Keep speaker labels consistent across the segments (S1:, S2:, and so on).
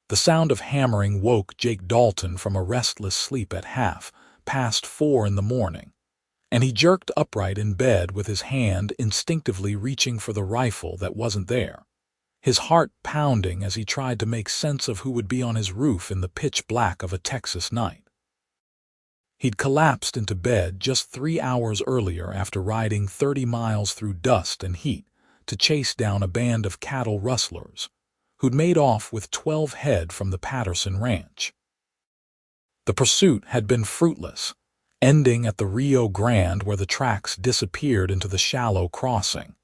S1: The sound of hammering woke Jake Dalton from a restless sleep at 4:30 in the morning, and he jerked upright in bed with his hand instinctively reaching for the rifle that wasn't there, his heart pounding as he tried to make sense of who would be on his roof in the pitch black of a Texas night. He'd collapsed into bed just 3 hours earlier after riding 30 miles through dust and heat to chase down a band of cattle rustlers who'd made off with 12 head from the Patterson Ranch. The pursuit had been fruitless, ending at the Rio Grande where the tracks disappeared into the shallow crossing,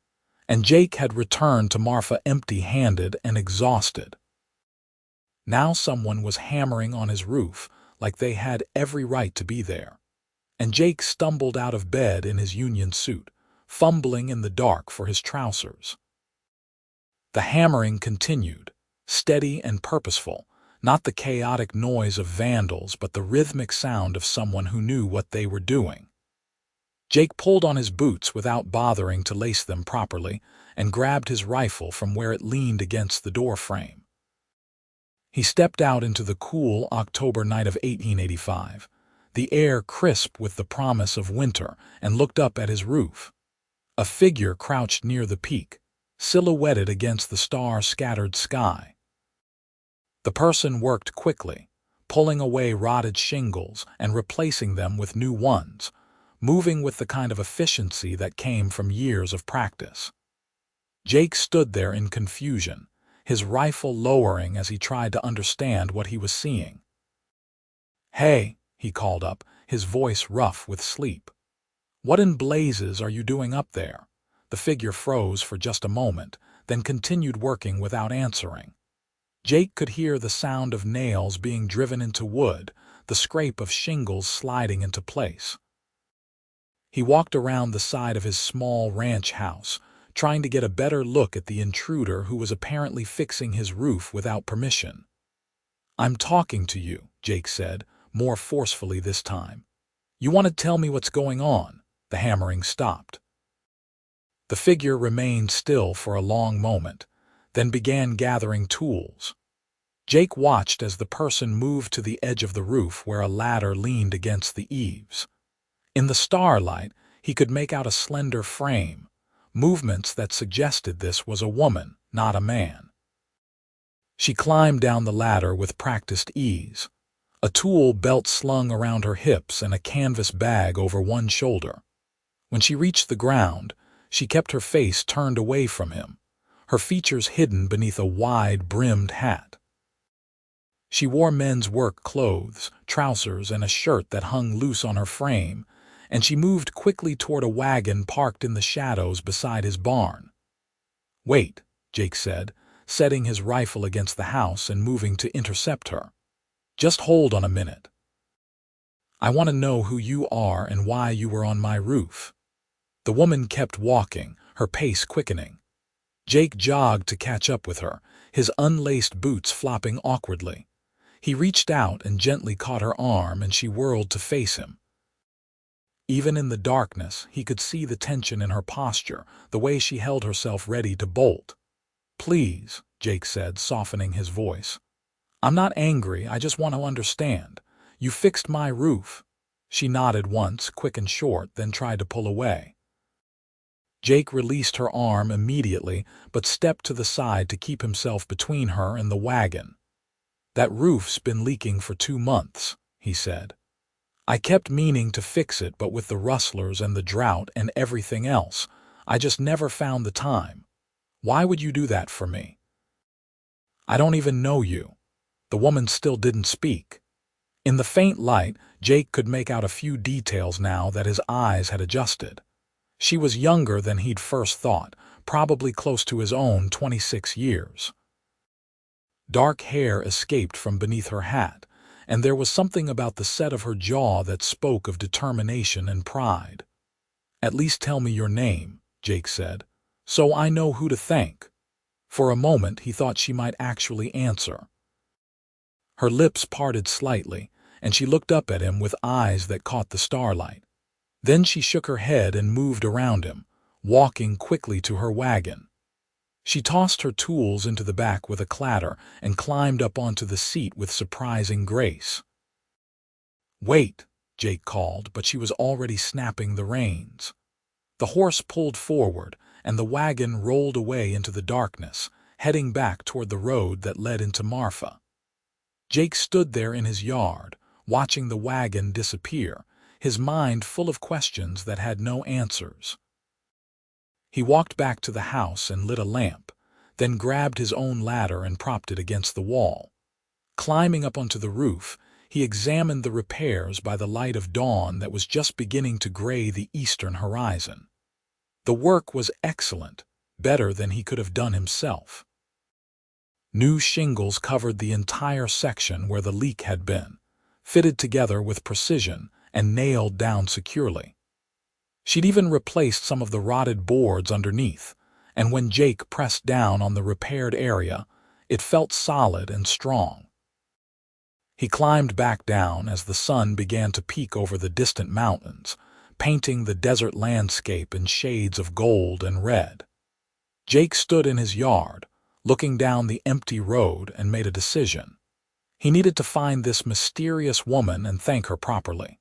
S1: and Jake had returned to Marfa empty-handed and exhausted. Now someone was hammering on his roof like they had every right to be there, and Jake stumbled out of bed in his union suit, fumbling in the dark for his trousers. The hammering continued, steady and purposeful, not the chaotic noise of vandals but the rhythmic sound of someone who knew what they were doing. Jake pulled on his boots without bothering to lace them properly and grabbed his rifle from where it leaned against the door frame. He stepped out into the cool October night of 1885, the air crisp with the promise of winter, and looked up at his roof. A figure crouched near the peak, silhouetted against the star-scattered sky. The person worked quickly, pulling away rotted shingles and replacing them with new ones, moving with the kind of efficiency that came from years of practice. Jake stood there in confusion, his rifle lowering as he tried to understand what he was seeing. "Hey," he called up, his voice rough with sleep. "What in blazes are you doing up there?" The figure froze for just a moment, then continued working without answering. Jake could hear the sound of nails being driven into wood, the scrape of shingles sliding into place. He walked around the side of his small ranch house, trying to get a better look at the intruder who was apparently fixing his roof without permission. "I'm talking to you," Jake said, more forcefully this time. "You want to tell me what's going on?" The hammering stopped. The figure remained still for a long moment, then began gathering tools. Jake watched as the person moved to the edge of the roof where a ladder leaned against the eaves. In the starlight, he could make out a slender frame, movements that suggested this was a woman, not a man. She climbed down the ladder with practiced ease, a tool belt slung around her hips and a canvas bag over one shoulder. When she reached the ground, she kept her face turned away from him, her features hidden beneath a wide-brimmed hat. She wore men's work clothes, trousers, and a shirt that hung loose on her frame, and she moved quickly toward a wagon parked in the shadows beside his barn. "Wait," Jake said, setting his rifle against the house and moving to intercept her. "Just hold on a minute. I want to know who you are and why you were on my roof." The woman kept walking, her pace quickening. Jake jogged to catch up with her, his unlaced boots flopping awkwardly. He reached out and gently caught her arm, and she whirled to face him. Even in the darkness, he could see the tension in her posture, the way she held herself ready to bolt. "Please," Jake said, softening his voice. "I'm not angry, I just want to understand. You fixed my roof." She nodded once, quick and short, then tried to pull away. Jake released her arm immediately, but stepped to the side to keep himself between her and the wagon. "That roof's been leaking for 2 months, he said. "I kept meaning to fix it, but with the rustlers and the drought and everything else, I just never found the time. Why would you do that for me?" "I don't even know you." The woman still didn't speak. In the faint light, Jake could make out a few details now that his eyes had adjusted. She was younger than he'd first thought, probably close to his own 26 years. Dark hair escaped from beneath her hat, and there was something about the set of her jaw that spoke of determination and pride. "At least tell me your name," Jake said, "so I know who to thank." For a moment he thought she might actually answer. Her lips parted slightly, and she looked up at him with eyes that caught the starlight. Then she shook her head and moved around him, walking quickly to her wagon. She tossed her tools into the back with a clatter and climbed up onto the seat with surprising grace. "Wait," Jake called, but she was already snapping the reins. The horse pulled forward, and the wagon rolled away into the darkness, heading back toward the road that led into Marfa. Jake stood there in his yard, watching the wagon disappear, his mind full of questions that had no answers. He walked back to the house and lit a lamp, then grabbed his own ladder and propped it against the wall. Climbing up onto the roof, he examined the repairs by the light of dawn that was just beginning to gray the eastern horizon. The work was excellent, better than he could have done himself. New shingles covered the entire section where the leak had been, fitted together with precision and nailed down securely. She'd even replaced some of the rotted boards underneath, and when Jake pressed down on the repaired area, it felt solid and strong. He climbed back down as the sun began to peek over the distant mountains, painting the desert landscape in shades of gold and red. Jake stood in his yard, looking down the empty road, and made a decision. He needed to find this mysterious woman and thank her properly.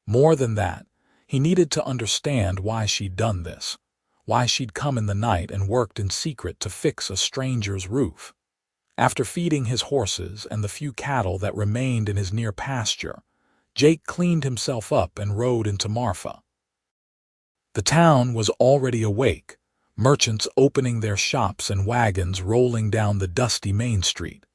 S1: More than that, he needed to understand why she'd done this, why she'd come in the night and worked in secret to fix a stranger's roof. After feeding his horses and the few cattle that remained in his near pasture, Jake cleaned himself up and rode into Marfa. The town was already awake, merchants opening their shops and wagons rolling down the dusty main street.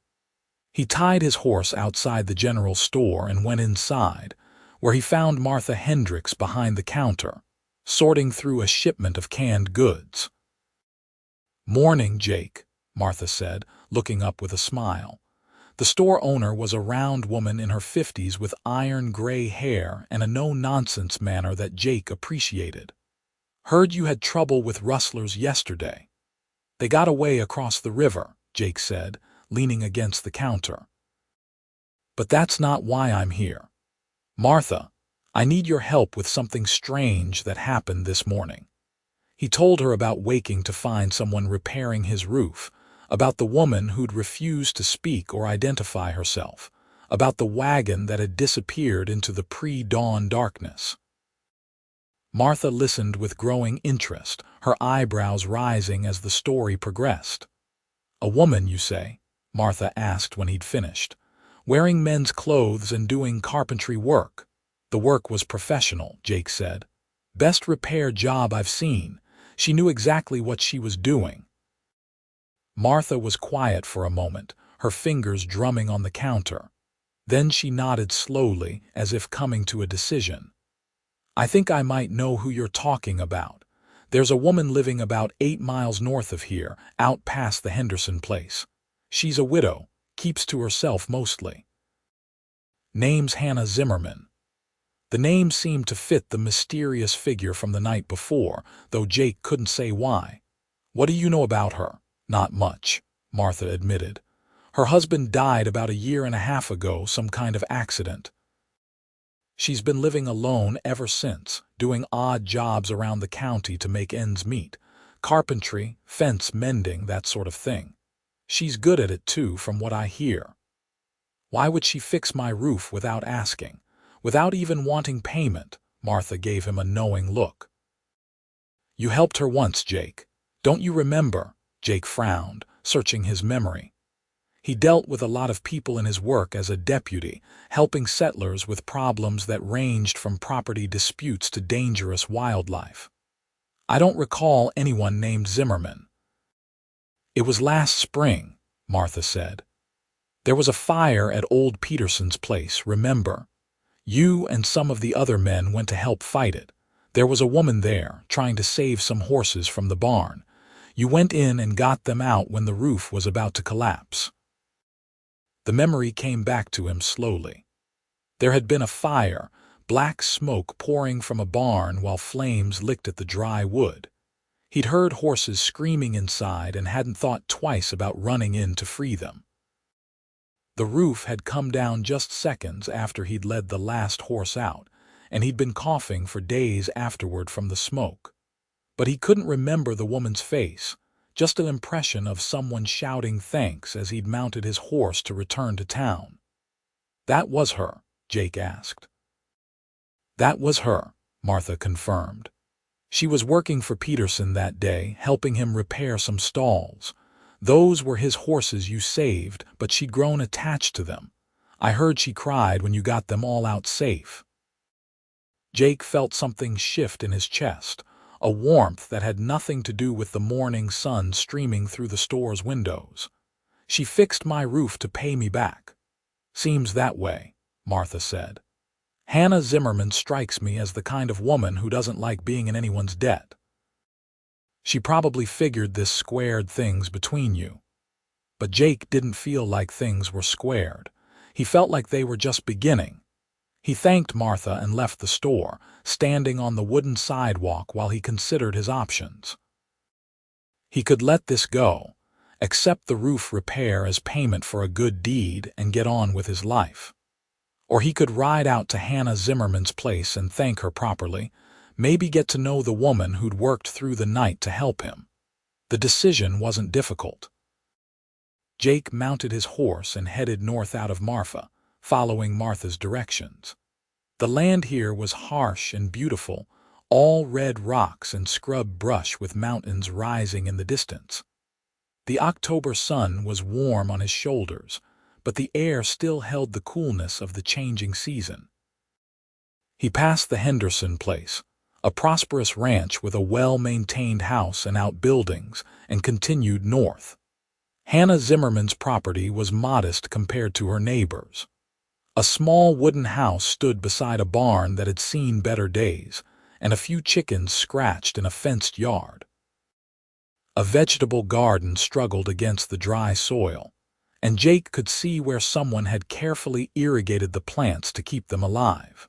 S1: He tied his horse outside the general store and went inside, where he found Martha Hendricks behind the counter, sorting through a shipment of canned goods. "Morning, Jake," Martha said, looking up with a smile. The store owner was a round woman in her 50s with iron-gray hair and a no-nonsense manner that Jake appreciated. "Heard you had trouble with rustlers yesterday." "They got away across the river," Jake said, leaning against the counter. "But that's not why I'm here. Martha, I need your help with something strange that happened this morning." He told her about waking to find someone repairing his roof, about the woman who'd refused to speak or identify herself, about the wagon that had disappeared into the pre-dawn darkness. Martha listened with growing interest, her eyebrows rising as the story progressed. "A woman, you say?" Martha asked when he'd finished. "Wearing men's clothes and doing carpentry work." "The work was professional," Jake said. "Best repair job I've seen. She knew exactly what she was doing." Martha was quiet for a moment, her fingers drumming on the counter. Then she nodded slowly, as if coming to a decision. "I think I might know who you're talking about. There's a woman living about 8 miles north of here, out past the Henderson place. She's a widow, keeps to herself mostly. Name's Hannah Zimmerman." The name seemed to fit the mysterious figure from the night before, though Jake couldn't say why. "What do you know about her?" "Not much," Martha admitted. "Her husband died about 1.5 years ago, some kind of accident. She's been living alone ever since, doing odd jobs around the county to make ends meet. Carpentry, fence mending, that sort of thing. She's good at it too, from what I hear." "Why would she fix my roof without asking? Without even wanting payment?" Martha gave him a knowing look. "You helped her once, Jake. Don't you remember?" Jake frowned, searching his memory. He dealt with a lot of people in his work as a deputy, helping settlers with problems that ranged from property disputes to dangerous wildlife. "I don't recall anyone named Zimmerman." "It was last spring," Martha said. "There was a fire at old Peterson's place, remember? You and some of the other men went to help fight it. There was a woman there, trying to save some horses from the barn. You went in and got them out when the roof was about to collapse." The memory came back to him slowly. There had been a fire, black smoke pouring from a barn while flames licked at the dry wood. He'd heard horses screaming inside and hadn't thought twice about running in to free them. The roof had come down just seconds after he'd led the last horse out, and he'd been coughing for days afterward from the smoke. But he couldn't remember the woman's face, just an impression of someone shouting thanks as he'd mounted his horse to return to town. "That was her?" Jake asked. "That was her," Martha confirmed. "She was working for Peterson that day, helping him repair some stalls. Those were his horses you saved, but she'd grown attached to them. I heard she cried when you got them all out safe." Jake felt something shift in his chest, a warmth that had nothing to do with the morning sun streaming through the store's windows. "She fixed my roof to pay me back." "Seems that way," Martha said. "Hannah Zimmerman strikes me as the kind of woman who doesn't like being in anyone's debt. She probably figured this squared things between you." But Jake didn't feel like things were squared. He felt like they were just beginning. He thanked Martha and left the store, standing on the wooden sidewalk while he considered his options. He could let this go, accept the roof repair as payment for a good deed, and get on with his life. Or he could ride out to Hannah Zimmerman's place and thank her properly, maybe get to know the woman who'd worked through the night to help him. The decision wasn't difficult. Jake mounted his horse and headed north out of Marfa, following Martha's directions. The land here was harsh and beautiful, all red rocks and scrub brush with mountains rising in the distance. The October sun was warm on his shoulders, but the air still held the coolness of the changing season. He passed the Henderson place, a prosperous ranch with a well-maintained house and outbuildings, and continued north. Hannah Zimmerman's property was modest compared to her neighbors. A small wooden house stood beside a barn that had seen better days, and a few chickens scratched in a fenced yard. A vegetable garden struggled against the dry soil, and Jake could see where someone had carefully irrigated the plants to keep them alive.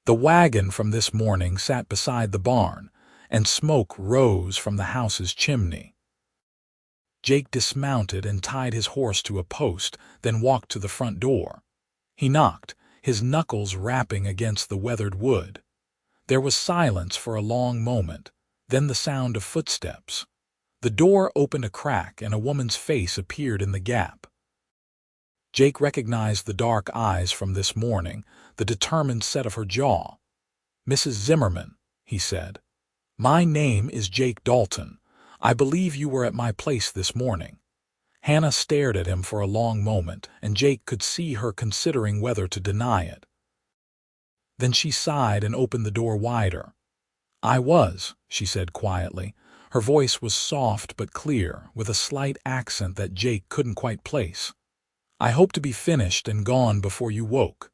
S1: The wagon from this morning sat beside the barn, and smoke rose from the house's chimney. Jake dismounted and tied his horse to a post, then walked to the front door. He knocked, his knuckles rapping against the weathered wood. There was silence for a long moment, then the sound of footsteps. The door opened a crack and a woman's face appeared in the gap. Jake recognized the dark eyes from this morning, the determined set of her jaw. "Mrs. Zimmerman," he said. "My name is Jake Dalton. I believe you were at my place this morning." Hannah stared at him for a long moment, and Jake could see her considering whether to deny it. Then she sighed and opened the door wider. "I was," she said quietly. Her voice was soft but clear, with a slight accent that Jake couldn't quite place. "I hope to be finished and gone before you woke."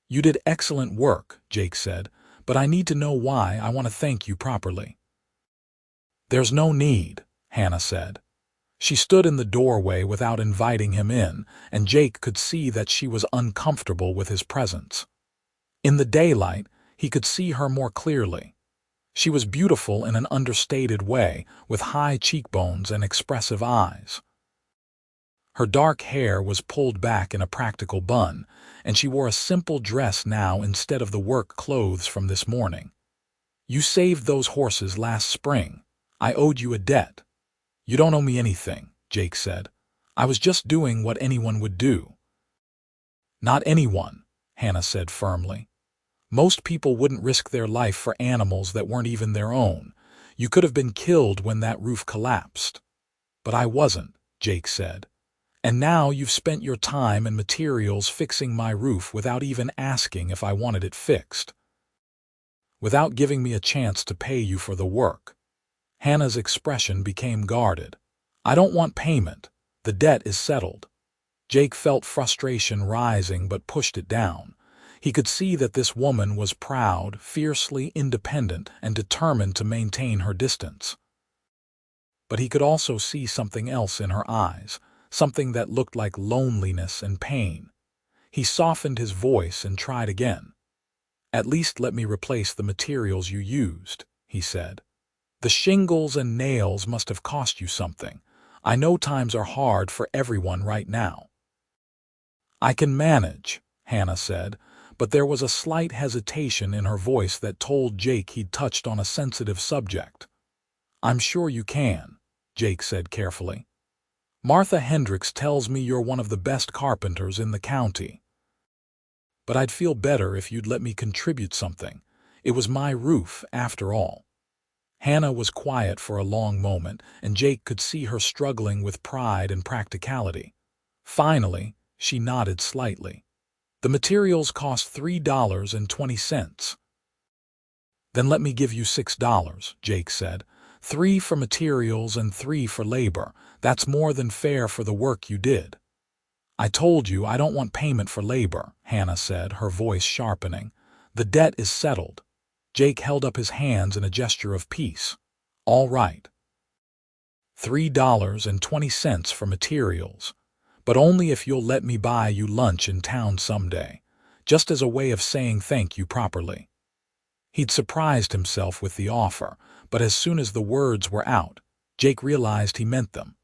S1: "You did excellent work," Jake said, "but I need to know why. I want to thank you properly." "There's no need," Hannah said. She stood in the doorway without inviting him in, and Jake could see that she was uncomfortable with his presence. In the daylight, he could see her more clearly. She was beautiful in an understated way, with high cheekbones and expressive eyes. Her dark hair was pulled back in a practical bun, and she wore a simple dress now instead of the work clothes from this morning. "You saved those horses last spring. I owed you a debt." "You don't owe me anything," Jake said. "I was just doing what anyone would do." "Not anyone," Hannah said firmly. "Most people wouldn't risk their life for animals that weren't even their own. You could have been killed when that roof collapsed." "But I wasn't," Jake said. "And now you've spent your time and materials fixing my roof without even asking if I wanted it fixed. Without giving me a chance to pay you for the work." Hannah's expression became guarded. "I don't want payment. The debt is settled." Jake felt frustration rising but pushed it down. He could see that this woman was proud, fiercely independent, and determined to maintain her distance. But he could also see something else in her eyes, something that looked like loneliness and pain. He softened his voice and tried again. "At least let me replace the materials you used," he said. "The shingles and nails must have cost you something. I know times are hard for everyone right now." "I can manage," Hannah said, but there was a slight hesitation in her voice that told Jake he'd touched on a sensitive subject. "I'm sure you can," Jake said carefully. "Martha Hendricks tells me you're one of the best carpenters in the county. But I'd feel better if you'd let me contribute something. It was my roof, after all." Hannah was quiet for a long moment, and Jake could see her struggling with pride and practicality. Finally, she nodded slightly. "The materials cost $3.20. "Then let me give you $6, Jake said. "3 for materials and 3 for labor. That's more than fair for the work you did." "I told you I don't want payment for labor," Hannah said, her voice sharpening. "The debt is settled." Jake held up his hands in a gesture of peace. "All right. $3.20 for materials. But only if you'll let me buy you lunch in town someday, just as a way of saying thank you properly." He'd surprised himself with the offer, but as soon as the words were out, Jake realized he meant them.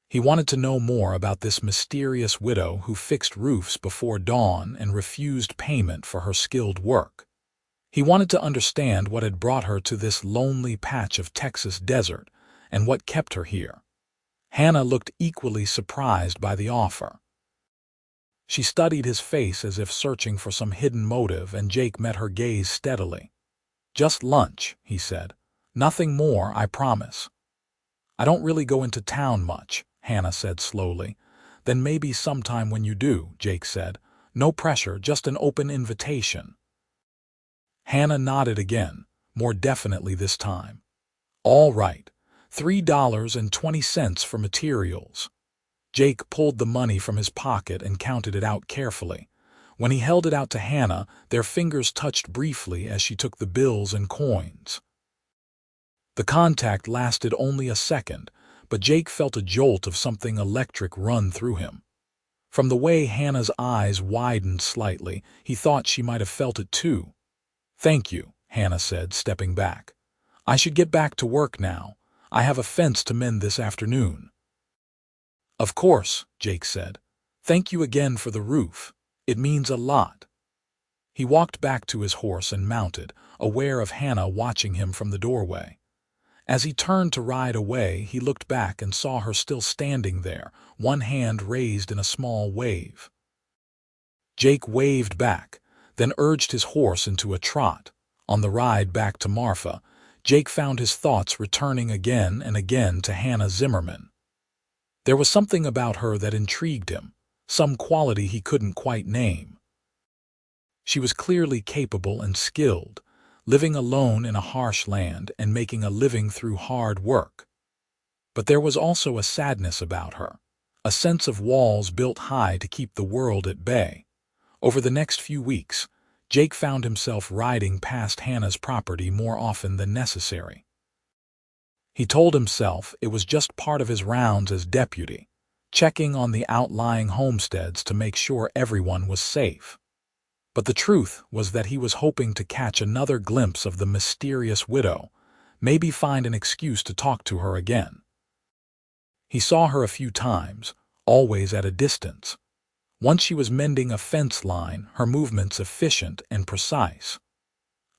S1: He wanted to know more about this mysterious widow who fixed roofs before dawn and refused payment for her skilled work. He wanted to understand what had brought her to this lonely patch of Texas desert and what kept her here. Hannah looked equally surprised by the offer. She studied his face as if searching for some hidden motive, and Jake met her gaze steadily. "Just lunch," he said. "Nothing more, I promise." "I don't really go into town much," Hannah said slowly. "Then maybe sometime when you do," Jake said. "No pressure, just an open invitation." Hannah nodded again, more definitely this time. "All right, $3.20 for materials." Jake pulled the money from his pocket and counted it out carefully. When he held it out to Hannah, their fingers touched briefly as she took the bills and coins. The contact lasted only a second, but Jake felt a jolt of something electric run through him. From the way Hannah's eyes widened slightly, he thought she might have felt it too. "Thank you," Hannah said, stepping back. "I should get back to work now. I have a fence to mend this afternoon." "Of course," Jake said. "Thank you again for the roof. It means a lot." He walked back to his horse and mounted, aware of Hannah watching him from the doorway. As he turned to ride away, he looked back and saw her still standing there, one hand raised in a small wave. Jake waved back, then urged his horse into a trot. On the ride back to Marfa, Jake found his thoughts returning again and again to Hannah Zimmerman. There was something about her that intrigued him, some quality he couldn't quite name. She was clearly capable and skilled, living alone in a harsh land and making a living through hard work. But there was also a sadness about her, a sense of walls built high to keep the world at bay. Over the next few weeks, Jake found himself riding past Hannah's property more often than necessary. He told himself it was just part of his rounds as deputy, checking on the outlying homesteads to make sure everyone was safe. But the truth was that he was hoping to catch another glimpse of the mysterious widow, maybe find an excuse to talk to her again. He saw her a few times, always at a distance. Once she was mending a fence line, her movements efficient and precise.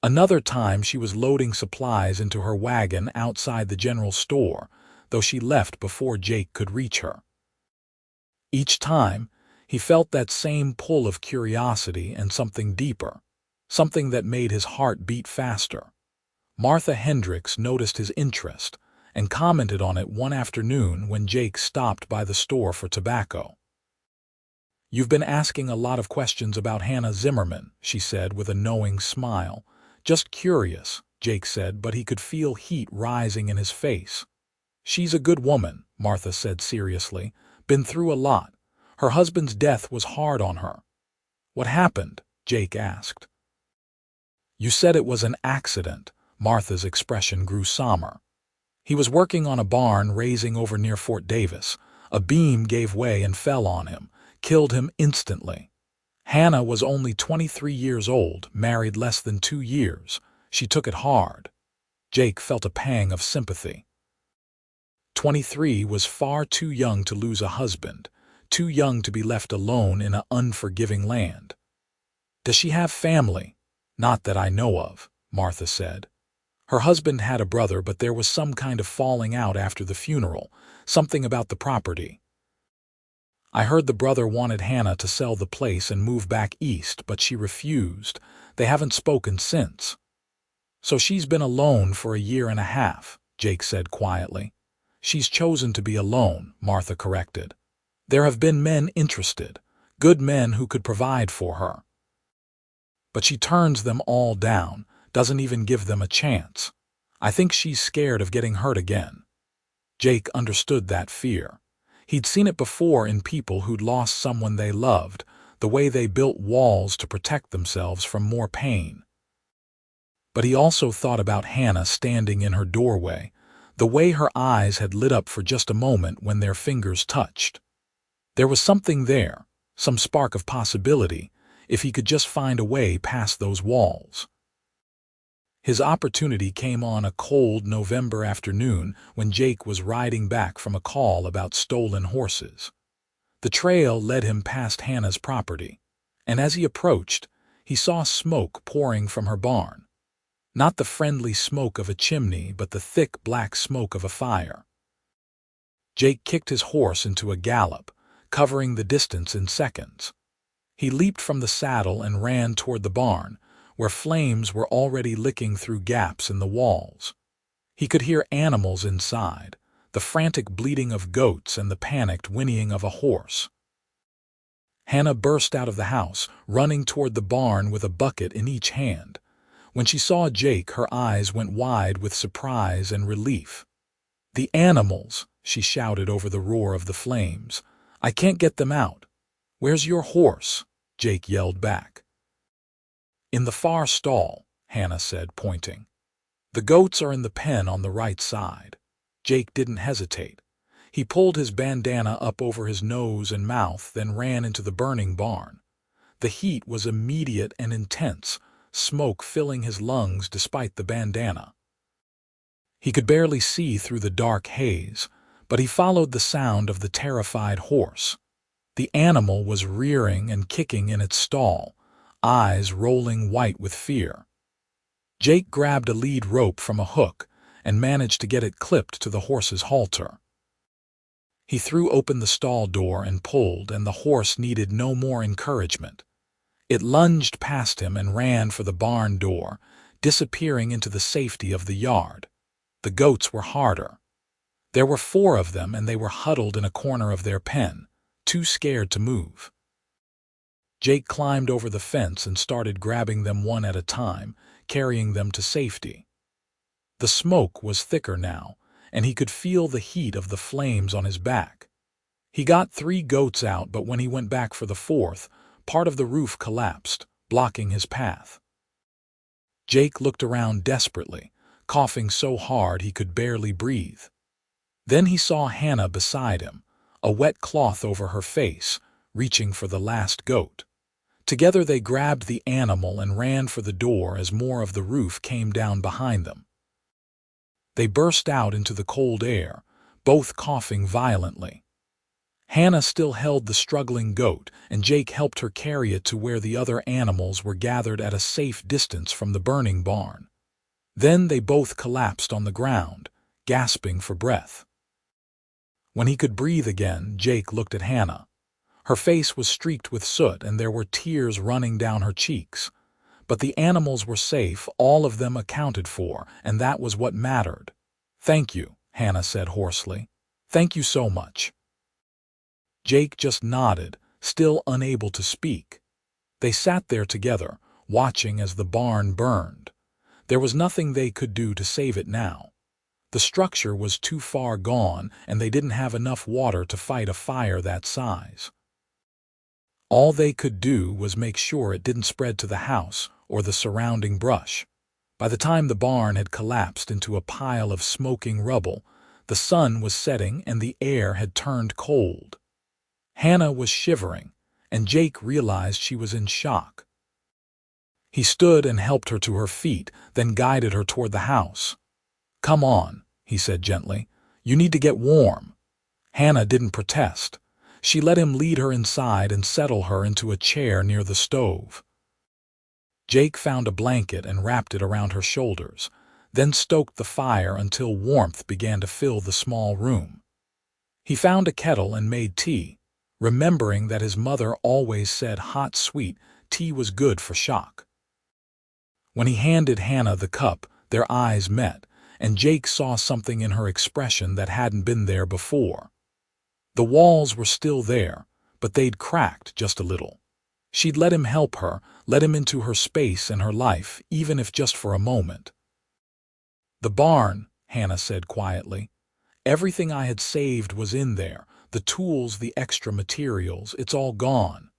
S1: Another time she was loading supplies into her wagon outside the general store, though she left before Jake could reach her. Each time, he felt that same pull of curiosity and something deeper, something that made his heart beat faster. Martha Hendricks noticed his interest and commented on it one afternoon when Jake stopped by the store for tobacco. "You've been asking a lot of questions about Hannah Zimmerman," she said with a knowing smile. "Just curious," Jake said, but he could feel heat rising in his face. "She's a good woman," Martha said seriously. "Been through a lot. Her husband's death was hard on her." "What happened?" Jake asked. "You said it was an accident." Martha's expression grew somber. "He was working on a barn raising over near Fort Davis. A beam gave way and fell on him, killed him instantly. Hannah was only 23 years old, married less than 2 years. She took it hard." Jake felt a pang of sympathy. 23 was far too young to lose a husband, too young to be left alone in an unforgiving land. "Does she have family?" "Not that I know of," Martha said. Her husband had a brother, but there was some kind of falling out after the funeral, something about the property. I heard the brother wanted Hannah to sell the place and move back east, but she refused. They haven't spoken since. So she's been alone for a year and a half, Jake said quietly. She's chosen to be alone, Martha corrected. There have been men interested, good men who could provide for her. But she turns them all down, doesn't even give them a chance. I think she's scared of getting hurt again. Jake understood that fear. He'd seen it before in people who'd lost someone they loved, the way they built walls to protect themselves from more pain. But he also thought about Hannah standing in her doorway, the way her eyes had lit up for just a moment when their fingers touched. There was something there, some spark of possibility, if he could just find a way past those walls. His opportunity came on a cold November afternoon when Jake was riding back from a call about stolen horses. The trail led him past Hannah's property, and as he approached, he saw smoke pouring from her barn. Not the friendly smoke of a chimney, but the thick black smoke of a fire. Jake kicked his horse into a gallop, covering the distance in seconds. He leaped from the saddle and ran toward the barn, where flames were already licking through gaps in the walls. He could hear animals inside, the frantic bleating of goats and the panicked whinnying of a horse. Hannah burst out of the house, running toward the barn with a bucket in each hand. When she saw Jake, her eyes went wide with surprise and relief. "The animals!" she shouted over the roar of the flames. "I can't get them out." "Where's your horse?" Jake yelled back. "In the far stall," Hannah said, pointing. "The goats are in the pen on the right side." Jake didn't hesitate. He pulled his bandana up over his nose and mouth, then ran into the burning barn. The heat was immediate and intense, smoke filling his lungs despite the bandana. He could barely see through the dark haze, but he followed the sound of the terrified horse. The animal was rearing and kicking in its stall, eyes rolling white with fear. Jake grabbed a lead rope from a hook and managed to get it clipped to the horse's halter. He threw open the stall door and pulled, and the horse needed no more encouragement. It lunged past him and ran for the barn door, disappearing into the safety of the yard. The goats were harder. There were 4 of them, and they were huddled in a corner of their pen, too scared to move. Jake climbed over the fence and started grabbing them one at a time, carrying them to safety. The smoke was thicker now, and he could feel the heat of the flames on his back. He got 3 goats out, but when he went back for the 4th, part of the roof collapsed, blocking his path. Jake looked around desperately, coughing so hard he could barely breathe. Then he saw Hannah beside him, a wet cloth over her face, reaching for the last goat. Together they grabbed the animal and ran for the door as more of the roof came down behind them. They burst out into the cold air, both coughing violently. Hannah still held the struggling goat, and Jake helped her carry it to where the other animals were gathered at a safe distance from the burning barn. Then they both collapsed on the ground, gasping for breath. When he could breathe again, Jake looked at Hannah. Her face was streaked with soot, and there were tears running down her cheeks. But the animals were safe, all of them accounted for, and that was what mattered. "Thank you," Hannah said hoarsely. "Thank you so much." Jake just nodded, still unable to speak. They sat there together, watching as the barn burned. There was nothing they could do to save it now. The structure was too far gone, and they didn't have enough water to fight a fire that size. All they could do was make sure it didn't spread to the house or the surrounding brush. By the time the barn had collapsed into a pile of smoking rubble, the sun was setting and the air had turned cold. Hannah was shivering, and Jake realized she was in shock. He stood and helped her to her feet, then guided her toward the house. "Come on," he said gently. "You need to get warm." Hannah didn't protest. She let him lead her inside and settle her into a chair near the stove. Jake found a blanket and wrapped it around her shoulders, then stoked the fire until warmth began to fill the small room. He found a kettle and made tea, remembering that his mother always said hot, sweet tea was good for shock. When he handed Hannah the cup, their eyes met, and Jake saw something in her expression that hadn't been there before. The walls were still there, but they'd cracked just a little. She'd let him help her, let him into her space and her life, even if just for a moment. "The barn," Hannah said quietly. "Everything I had saved was in there, the tools, the extra materials, it's all gone."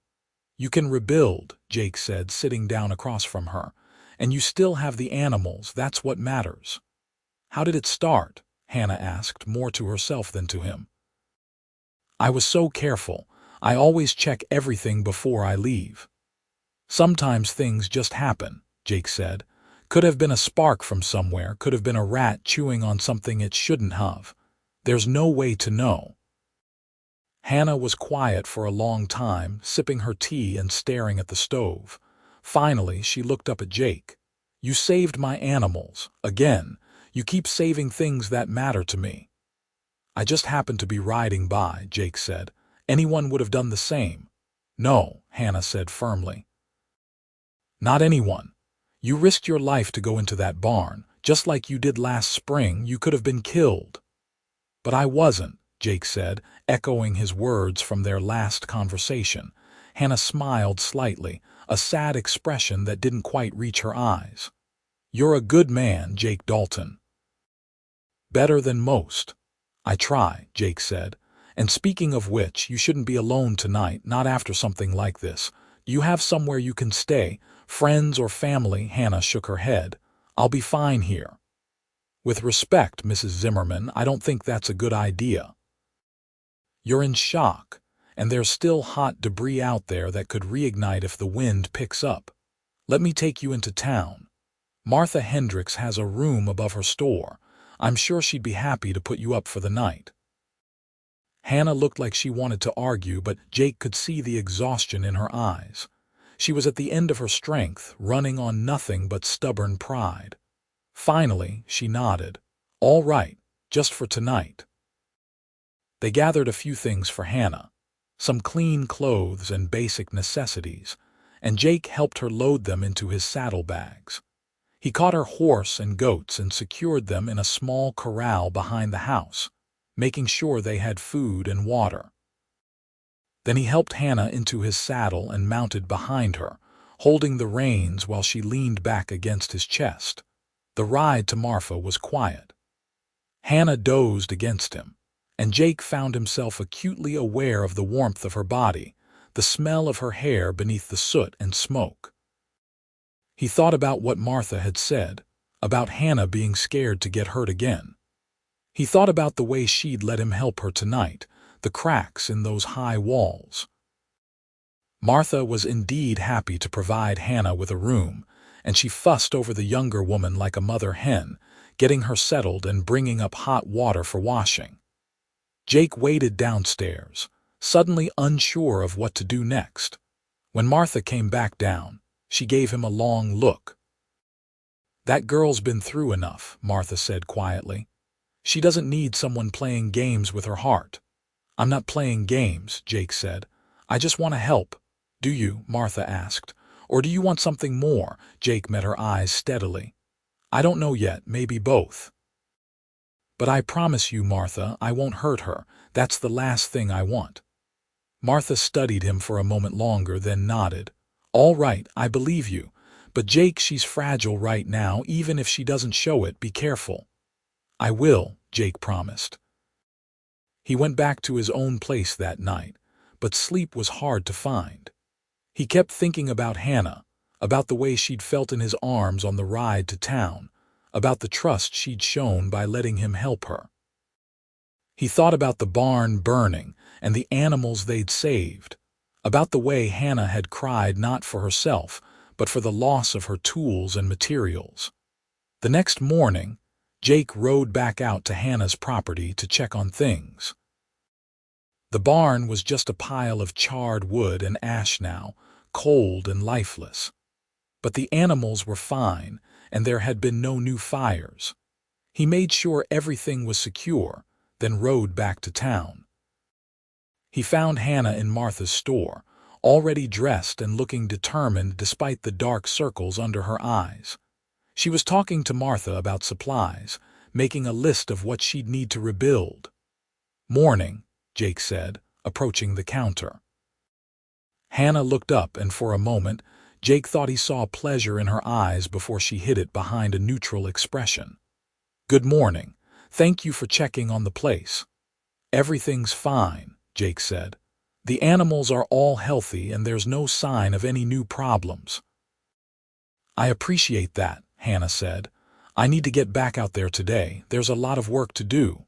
S1: "You can rebuild," Jake said, sitting down across from her. "And you still have the animals, that's what matters." "How did it start?" Hannah asked, more to herself than to him. "I was so careful. I always check everything before I leave." "Sometimes things just happen," Jake said. "Could have been a spark from somewhere, could have been a rat chewing on something it shouldn't have. There's no way to know." Hannah was quiet for a long time, sipping her tea and staring at the stove. Finally, she looked up at Jake. "You saved my animals. Again. You keep saving things that matter to me." "I just happened to be riding by," Jake said. "Anyone would have done the same." "No," Hannah said firmly. "Not anyone. You risked your life to go into that barn, just like you did last spring. You could have been killed." "But I wasn't," Jake said, echoing his words from their last conversation. Hannah smiled slightly, a sad expression that didn't quite reach her eyes. "You're a good man, Jake Dalton." "Better than most." "I try," Jake said. "And speaking of which, you shouldn't be alone tonight, not after something like this. You have somewhere you can stay, friends or family." Hannah shook her head. "I'll be fine here." "With respect, Mrs. Zimmerman, I don't think that's a good idea. You're in shock, and there's still hot debris out there that could reignite if the wind picks up. Let me take you into town. Martha Hendricks has a room above her store. I'm sure she'd be happy to put you up for the night." Hannah looked like she wanted to argue, but Jake could see the exhaustion in her eyes. She was at the end of her strength, running on nothing but stubborn pride. Finally, she nodded. "All right, just for tonight." They gathered a few things for Hannah, some clean clothes and basic necessities, and Jake helped her load them into his saddlebags. He caught her horse and goats and secured them in a small corral behind the house, making sure they had food and water. Then he helped Hannah into his saddle and mounted behind her, holding the reins while she leaned back against his chest. The ride to Marfa was quiet. Hannah dozed against him, and Jake found himself acutely aware of the warmth of her body, the smell of her hair beneath the soot and smoke. He thought about what Martha had said, about Hannah being scared to get hurt again. He thought about the way she'd let him help her tonight, the cracks in those high walls. Martha was indeed happy to provide Hannah with a room, and she fussed over the younger woman like a mother hen, getting her settled and bringing up hot water for washing. Jake waited downstairs, suddenly unsure of what to do next. When Martha came back down, she gave him a long look. "That girl's been through enough," Martha said quietly. "She doesn't need someone playing games with her heart." "I'm not playing games," Jake said. "I just want to help." "Do you?" Martha asked. "Or do you want something more?" Jake met her eyes steadily. "I don't know yet, maybe both. But I promise you, Martha, I won't hurt her. That's the last thing I want." Martha studied him for a moment longer, then nodded. "All right, I believe you. But Jake, she's fragile right now, even if she doesn't show it. Be careful." "I will," Jake promised. He went back to his own place that night, but sleep was hard to find. He kept thinking about Hannah, about the way she'd felt in his arms on the ride to town, about the trust she'd shown by letting him help her. He thought about the barn burning and the animals they'd saved, about the way Hannah had cried not for herself, but for the loss of her tools and materials. The next morning, Jake rode back out to Hannah's property to check on things. The barn was just a pile of charred wood and ash now, cold and lifeless. But the animals were fine, and there had been no new fires. He made sure everything was secure, then rode back to town. He found Hannah in Martha's store, already dressed and looking determined despite the dark circles under her eyes. She was talking to Martha about supplies, making a list of what she'd need to rebuild. "Morning," Jake said, approaching the counter. Hannah looked up, and for a moment, Jake thought he saw pleasure in her eyes before she hid it behind a neutral expression. "Good morning. Thank you for checking on the place." "Everything's fine," Jake said. "The animals are all healthy and there's no sign of any new problems." "I appreciate that," Hannah said. "I need to get back out there today. There's a lot of work to do."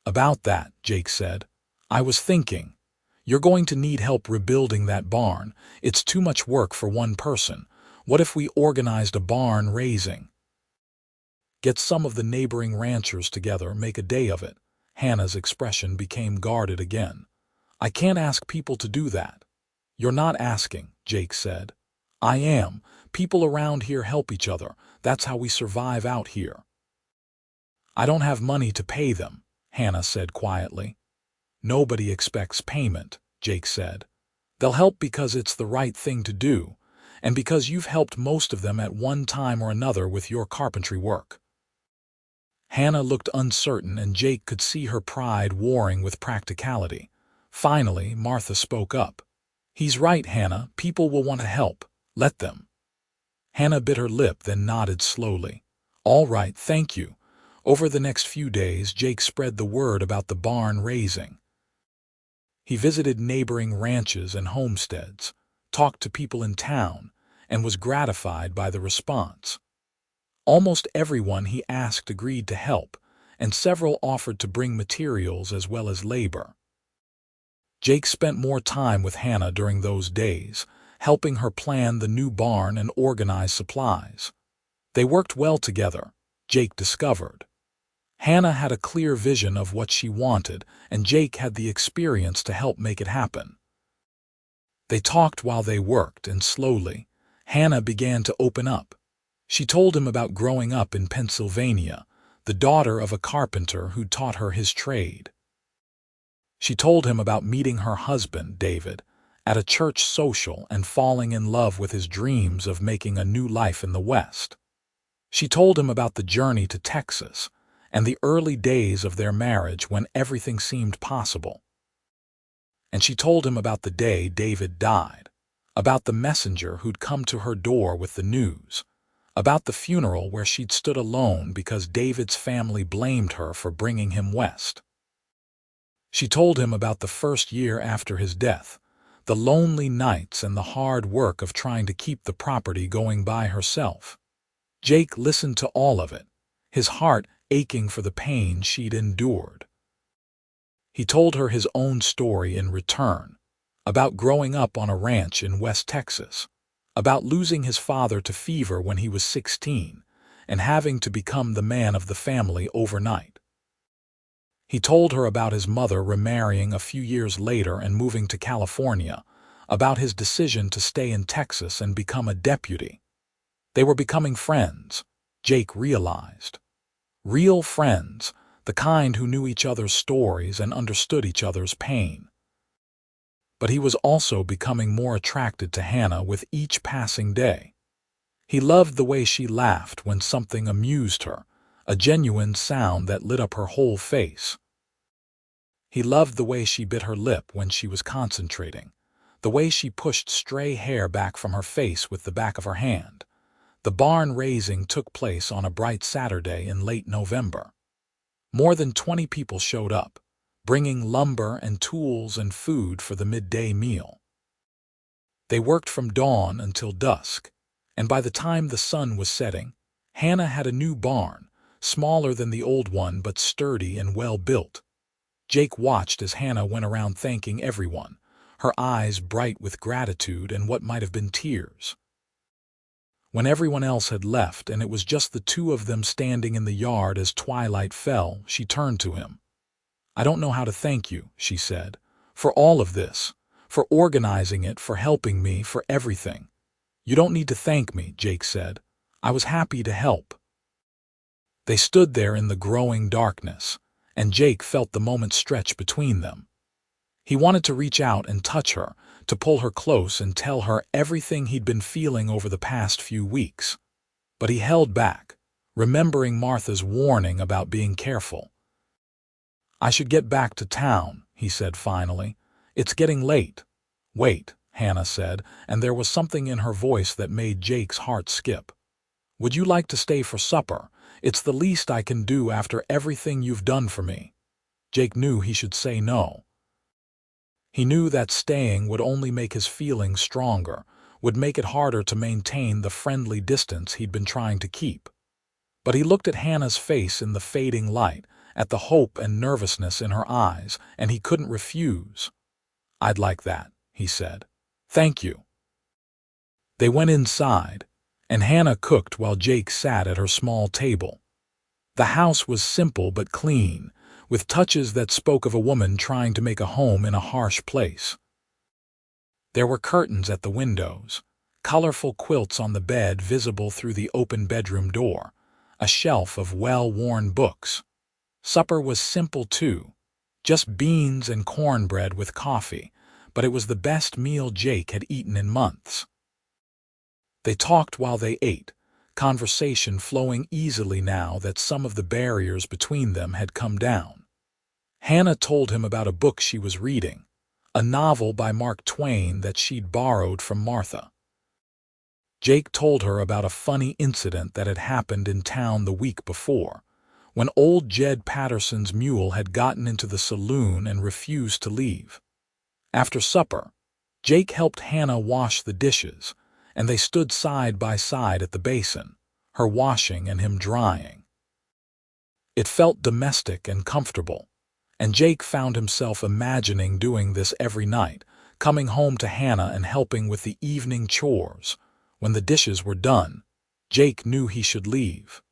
S1: "About that," Jake said, "I was thinking. You're going to need help rebuilding that barn. It's too much work for one person. What if we organized a barn raising? Get some of the neighboring ranchers together, make a day of it." Hannah's expression became guarded again. "I can't ask people to do that." "You're not asking," Jake said. "I am. People around here help each other. That's how we survive out here." "I don't have money to pay them," Hannah said quietly. "Nobody expects payment," Jake said. "They'll help because it's the right thing to do, and because you've helped most of them at one time or another with your carpentry work." Hannah looked uncertain, and Jake could see her pride warring with practicality. Finally, Martha spoke up. "He's right, Hannah. People will want to help. Let them." Hannah bit her lip, then nodded slowly. "All right, thank you." Over the next few days, Jake spread the word about the barn raising. He visited neighboring ranches and homesteads, talked to people in town, and was gratified by the response. Almost everyone he asked agreed to help, and several offered to bring materials as well as labor. Jake spent more time with Hannah during those days, helping her plan the new barn and organize supplies. They worked well together, Jake discovered. Hannah had a clear vision of what she wanted, and Jake had the experience to help make it happen. They talked while they worked, and slowly, Hannah began to open up. She told him about growing up in Pennsylvania, the daughter of a carpenter who taught her his trade. She told him about meeting her husband, David, at a church social and falling in love with his dreams of making a new life in the West. She told him about the journey to Texas and the early days of their marriage when everything seemed possible. And she told him about the day David died, about the messenger who'd come to her door with the news, about the funeral where she'd stood alone because David's family blamed her for bringing him west. She told him about the first year after his death, the lonely nights and the hard work of trying to keep the property going by herself. Jake listened to all of it, his heart aching for the pain she'd endured. He told her his own story in return, about growing up on a ranch in West Texas, about losing his father to fever when he was 16 and having to become the man of the family overnight. He told her about his mother remarrying a few years later and moving to California, about his decision to stay in Texas and become a deputy. They were becoming friends, Jake realized. Real friends, the kind who knew each other's stories and understood each other's pain. But he was also becoming more attracted to Hannah with each passing day. He loved the way she laughed when something amused her, a genuine sound that lit up her whole face. He loved the way she bit her lip when she was concentrating, the way she pushed stray hair back from her face with the back of her hand. The barn raising took place on a bright Saturday in late November. More than 20 people showed up, bringing lumber and tools and food for the midday meal. They worked from dawn until dusk, and by the time the sun was setting, Hannah had a new barn, smaller than the old one but sturdy and well-built. Jake watched as Hannah went around thanking everyone, her eyes bright with gratitude and what might have been tears. When everyone else had left and it was just the two of them standing in the yard as twilight fell, she turned to him. "I don't know how to thank you," she said, "for all of this, for organizing it, for helping me, for everything." "You don't need to thank me," Jake said. I was happy to help." They stood there in the growing darkness, and Jake felt the moment stretch between them. He wanted to reach out and touch her, to pull her close and tell her everything he'd been feeling over the past few weeks. But he held back, remembering Martha's warning about being careful. "I should get back to town," he said finally. "It's getting late." "Wait," Hannah said, and there was something in her voice that made Jake's heart skip. "Would you like to stay for supper? It's the least I can do after everything you've done for me." Jake knew he should say no. He knew that staying would only make his feelings stronger, would make it harder to maintain the friendly distance he'd been trying to keep. But he looked at Hannah's face in the fading light, at the hope and nervousness in her eyes, and he couldn't refuse. "I'd like that," he said. "Thank you." They went inside, and Hannah cooked while Jake sat at her small table. The house was simple but clean, with touches that spoke of a woman trying to make a home in a harsh place. There were curtains at the windows, colorful quilts on the bed visible through the open bedroom door, a shelf of well-worn books. Supper was simple too, just beans and cornbread with coffee, but it was the best meal Jake had eaten in months. They talked while they ate, conversation flowing easily now that some of the barriers between them had come down. Hannah told him about a book she was reading, a novel by Mark Twain that she'd borrowed from Martha. Jake told her about a funny incident that had happened in town the week before, when old Jed Patterson's mule had gotten into the saloon and refused to leave. After supper, Jake helped Hannah wash the dishes, and they stood side by side at the basin, her washing and him drying. It felt domestic and comfortable, and Jake found himself imagining doing this every night, coming home to Hannah and helping with the evening chores. When the dishes were done, Jake knew he should leave.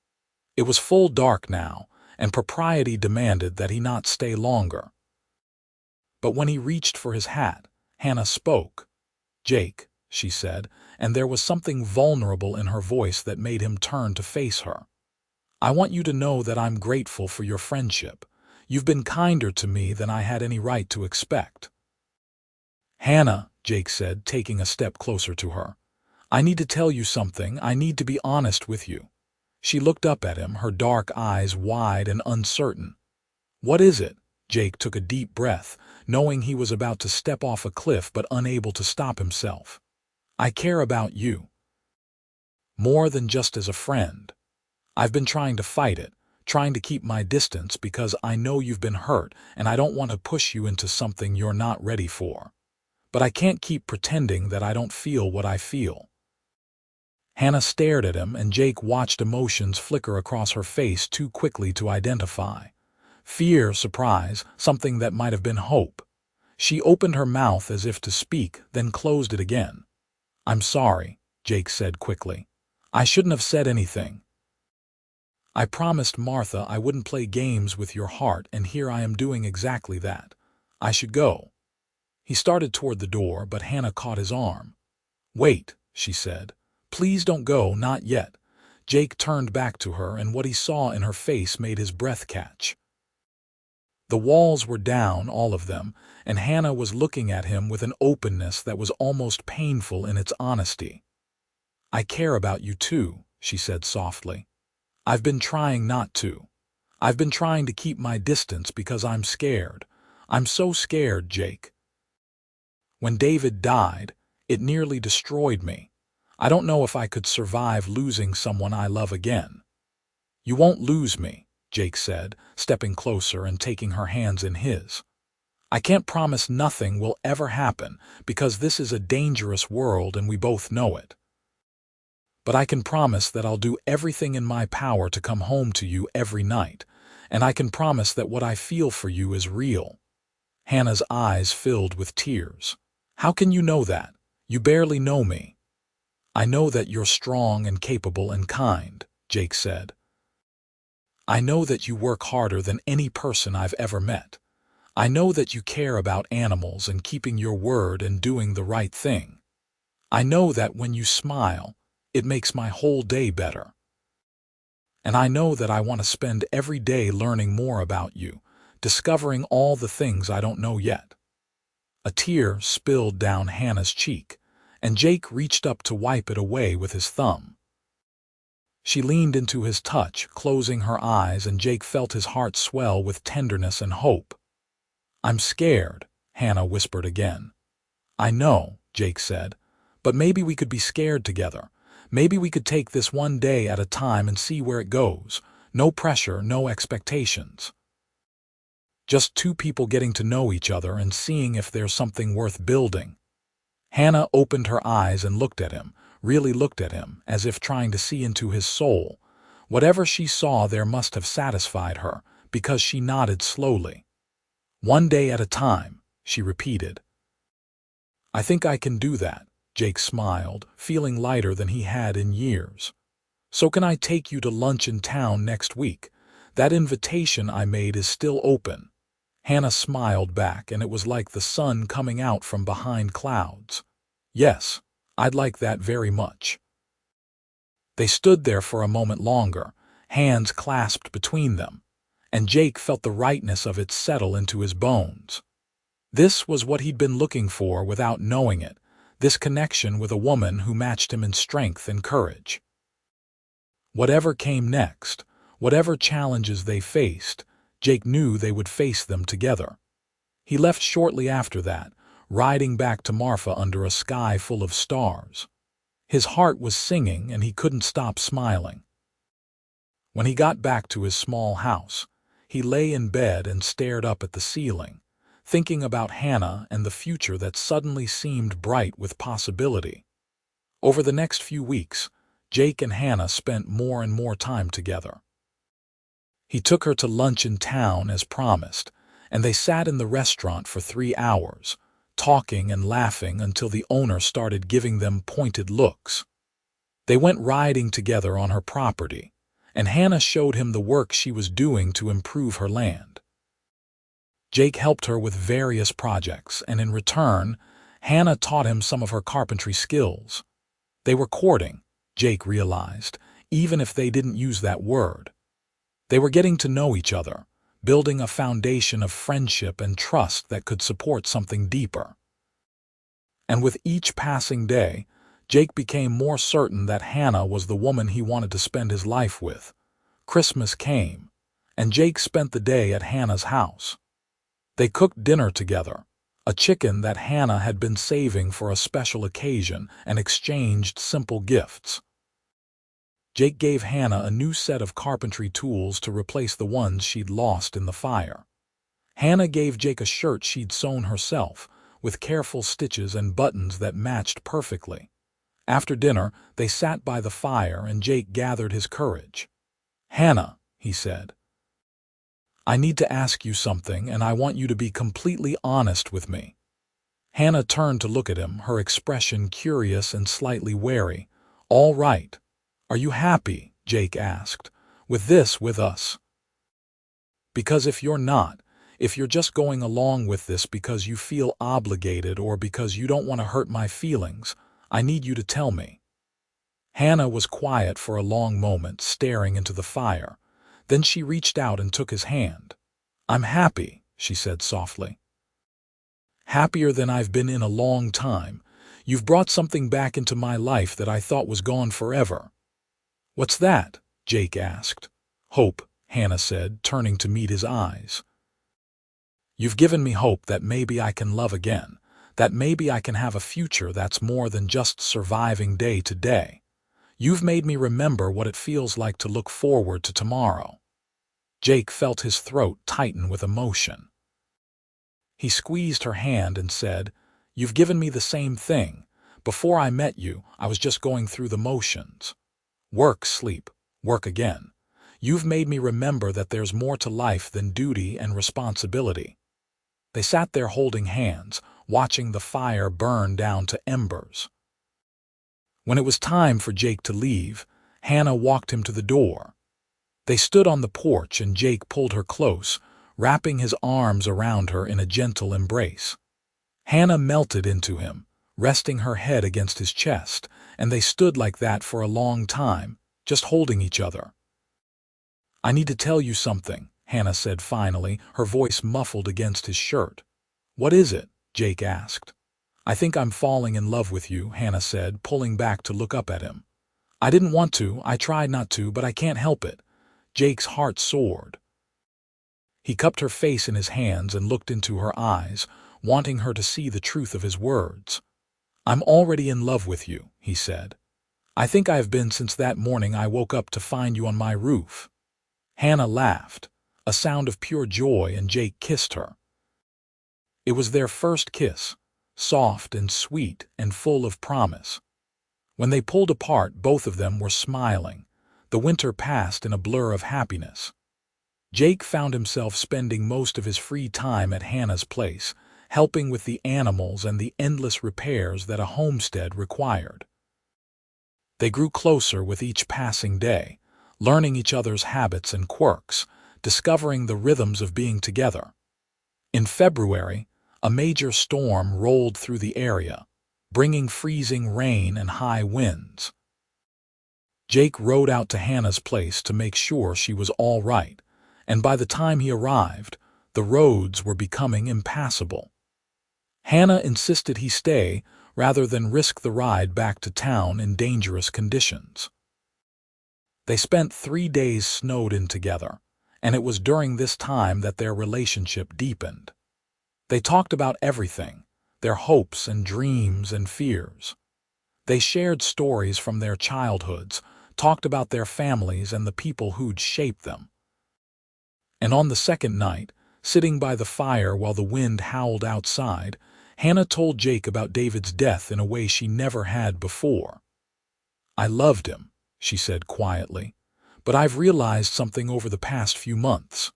S1: It was full dark now, and propriety demanded that he not stay longer. But when he reached for his hat, Hannah spoke. "Jake," she said, and there was something vulnerable in her voice that made him turn to face her. "I want you to know that I'm grateful for your friendship. You've been kinder to me than I had any right to expect." "Hannah," Jake said, taking a step closer to her, "I need to tell you something. I need to be honest with you." She looked up at him, her dark eyes wide and uncertain. "What is it?" Jake took a deep breath, knowing he was about to step off a cliff but unable to stop himself. "I care about you. More than just as a friend. I've been trying to fight it, trying to keep my distance because I know you've been hurt and I don't want to push you into something you're not ready for. But I can't keep pretending that I don't feel what I feel." Hannah stared at him, and Jake watched emotions flicker across her face too quickly to identify. Fear, surprise, something that might have been hope. She opened her mouth as if to speak, then closed it again. "I'm sorry," Jake said quickly. "I shouldn't have said anything. I promised Martha I wouldn't play games with your heart, and here I am doing exactly that. I should go." He started toward the door, but Hannah caught his arm. "Wait," she said. "Please don't go, not yet." Jake turned back to her, and what he saw in her face made his breath catch. The walls were down, all of them, and Hannah was looking at him with an openness that was almost painful in its honesty. "I care about you too," she said softly. "I've been trying not to. I've been trying to keep my distance because I'm scared. I'm so scared, Jake. When David died, it nearly destroyed me. I don't know if I could survive losing someone I love again." "You won't lose me," Jake said, stepping closer and taking her hands in his. "I can't promise nothing will ever happen because this is a dangerous world and we both know it. But I can promise that I'll do everything in my power to come home to you every night, and I can promise that what I feel for you is real." Hannah's eyes filled with tears. "How can you know that? You barely know me." "I know that you're strong and capable and kind," Jake said. "I know that you work harder than any person I've ever met. I know that you care about animals and keeping your word and doing the right thing. I know that when you smile, It makes my whole day better. And I know that I want to spend every day learning more about you, discovering all the things I don't know yet." A tear spilled down Hannah's cheek, and Jake reached up to wipe it away with his thumb. She leaned into his touch, closing her eyes, and Jake felt his heart swell with tenderness and hope. "I'm scared," Hannah whispered again. "I know," Jake said, "but maybe we could be scared together. Maybe we could take this one day at a time and see where it goes. No pressure, no expectations. Just two people getting to know each other and seeing if there's something worth building." Hannah opened her eyes and looked at him, really looked at him, as if trying to see into his soul. Whatever she saw there must have satisfied her, because she nodded slowly. "One day at a time," she repeated. "I think I can do that," Jake smiled, feeling lighter than he had in years. "So can I take you to lunch in town next week? That invitation I made is still open." Hannah smiled back, and it was like the sun coming out from behind clouds. "Yes, I'd like that very much." They stood there for a moment longer, hands clasped between them, and Jake felt the rightness of it settle into his bones. This was what he'd been looking for without knowing it, this connection with a woman who matched him in strength and courage. Whatever came next, whatever challenges they faced, Jake knew they would face them together. He left shortly after that, riding back to Marfa under a sky full of stars. His heart was singing and he couldn't stop smiling. When he got back to his small house, he lay in bed and stared up at the ceiling, thinking about Hannah and the future that suddenly seemed bright with possibility. Over the next few weeks, Jake and Hannah spent more and more time together. He took her to lunch in town as promised, and they sat in the restaurant for 3 hours, talking and laughing until the owner started giving them pointed looks. They went riding together on her property, and Hannah showed him the work she was doing to improve her land. Jake helped her with various projects, and in return, Hannah taught him some of her carpentry skills. They were courting, Jake realized, even if they didn't use that word. They were getting to know each other, building a foundation of friendship and trust that could support something deeper. And with each passing day, Jake became more certain that Hannah was the woman he wanted to spend his life with. Christmas came, and Jake spent the day at Hannah's house. They cooked dinner together, a chicken that Hannah had been saving for a special occasion, and exchanged simple gifts. Jake gave Hannah a new set of carpentry tools to replace the ones she'd lost in the fire. Hannah gave Jake a shirt she'd sewn herself, with careful stitches and buttons that matched perfectly. After dinner, they sat by the fire and Jake gathered his courage. "Hannah," he said, "I need to ask you something, and I want you to be completely honest with me." Hannah turned to look at him, her expression curious and slightly wary. "All right. Are you happy," Jake asked, with us? "Because if you're not, if you're just going along with this because you feel obligated or because you don't want to hurt my feelings, I need you to tell me." Hannah was quiet for a long moment, staring into the fire. Then she reached out and took his hand. "I'm happy," she said softly. "Happier than I've been in a long time. You've brought something back into my life that I thought was gone forever." "What's that?" Jake asked. "Hope," Hannah said, turning to meet his eyes. "You've given me hope that maybe I can love again, that maybe I can have a future that's more than just surviving day to day. You've made me remember what it feels like to look forward to tomorrow." Jake felt his throat tighten with emotion. He squeezed her hand and said, "You've given me the same thing. Before I met you, I was just going through the motions. Work, sleep, work again. You've made me remember that there's more to life than duty and responsibility." They sat there holding hands, watching the fire burn down to embers. When it was time for Jake to leave, Hannah walked him to the door. They stood on the porch and Jake pulled her close, wrapping his arms around her in a gentle embrace. Hannah melted into him, resting her head against his chest, and they stood like that for a long time, just holding each other. "I need to tell you something," Hannah said finally, her voice muffled against his shirt. "What is it?" Jake asked. "I think I'm falling in love with you," Hannah said, pulling back to look up at him. "I didn't want to, I tried not to, but I can't help it." Jake's heart soared. He cupped her face in his hands and looked into her eyes, wanting her to see the truth of his words. "I'm already in love with you," he said. "I think I have been since that morning I woke up to find you on my roof." Hannah laughed, a sound of pure joy, and Jake kissed her. It was their first kiss, soft and sweet and full of promise. When they pulled apart, both of them were smiling. The winter passed in a blur of happiness. Jake found himself spending most of his free time at Hannah's place, helping with the animals and the endless repairs that a homestead required. They grew closer with each passing day, learning each other's habits and quirks, discovering the rhythms of being together. In February, a major storm rolled through the area, bringing freezing rain and high winds. Jake rode out to Hannah's place to make sure she was all right, and by the time he arrived, the roads were becoming impassable. Hannah insisted he stay rather than risk the ride back to town in dangerous conditions. They spent 3 days snowed in together, and it was during this time that their relationship deepened. They talked about everything, their hopes and dreams and fears. They shared stories from their childhoods, talked about their families and the people who'd shaped them. And on the second night, sitting by the fire while the wind howled outside, Hannah told Jake about David's death in a way she never had before. "I loved him," she said quietly, "but I've realized something over the past few months.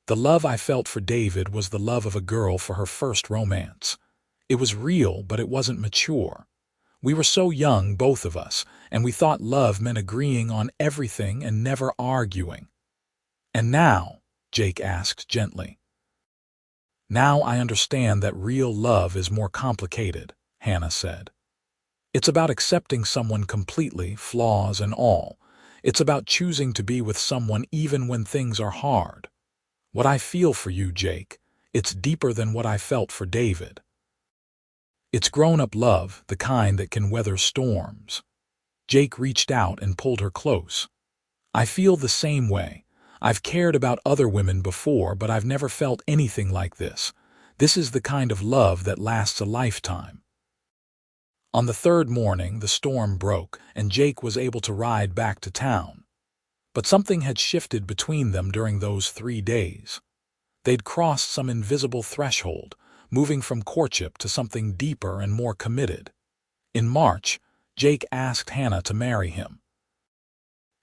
S1: The love I felt for David was the love of a girl for her first romance. It was real, but it wasn't mature. We were so young, both of us, and we thought love meant agreeing on everything and never arguing. And now," Jake asked gently. "Now I understand that real love is more complicated," Hannah said. "It's about accepting someone completely, flaws and all. It's about choosing to be with someone even when things are hard. What I feel for you, Jake, it's deeper than what I felt for David. It's grown-up love, the kind that can weather storms." Jake reached out and pulled her close. "I feel the same way. I've cared about other women before, but I've never felt anything like this. This is the kind of love that lasts a lifetime." On the third morning, the storm broke, and Jake was able to ride back to town. But something had shifted between them during those 3 days. They'd crossed some invisible threshold, moving from courtship to something deeper and more committed. In March, Jake asked Hannah to marry him.